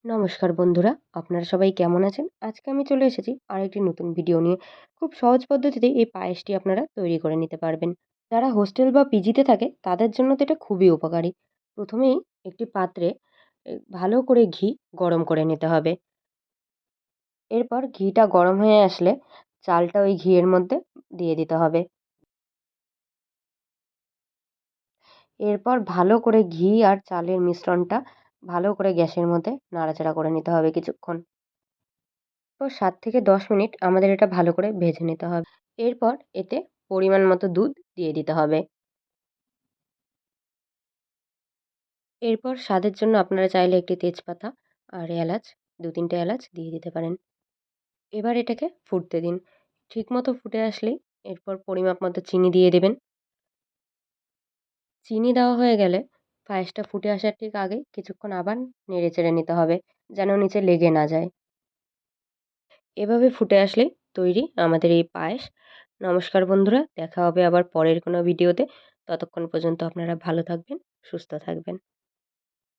নমস্কার বন্ধুরা, আপনারা সবাই কেমন আছেন? আজকে আমি চলে এসেছি আরেকটি নতুন ভিডিও নিয়ে। খুব সহজ পদ্ধতিতে এই পায়েসটি আপনারা তৈরি করে নিতে পারবেন। যারা হোস্টেল বা পিজিতে থাকে তাদের জন্য তো এটা খুবই উপকারী। প্রথমেই একটি পাত্রে ভালো করে ঘি গরম করে নিতে হবে। এরপর ঘিটা গরম হয়ে আসলে চালটা ওই ঘিয়ের মধ্যে দিয়ে দিতে হবে। এরপর ভালো করে ঘি আর চালের মিশ্রণটা ভালো করে গ্যাসের মধ্যে নাড়াচাড়া করে নিতে হবে কিছুক্ষণ। তো ৭ থেকে ১০ মিনিট আমাদের এটা ভালো করে ভেজে নিতে হবে। এরপর এতে পরিমাণ মতো দুধ দিয়ে দিতে হবে। এরপর স্বাদের জন্য আপনারা চাইলে একটি তেজপাতা আর এলাচ ২-৩ টে এলাচ দিয়ে দিতে পারেন। এবার এটাকে ফুটতে দিন। ঠিকমতো ফুটে আসলেই এরপর পরিমাপ মতো চিনি দিয়ে দেবেন। চিনি দেওয়া হয়ে গেলে পায়েসটা ফুটে আসার ঠিক আগেই কিছুক্ষণ আবার নেড়েচেড়ে নিতে হবে যেন নিচে লেগে না যায়। এভাবে ফুটে আসলেই তৈরি আমাদের এই পায়েস। নমস্কার বন্ধুরা, দেখা হবে আবার পরের কোনো ভিডিওতে। ততক্ষণ পর্যন্ত আপনারা ভালো থাকবেন, সুস্থ থাকবেন।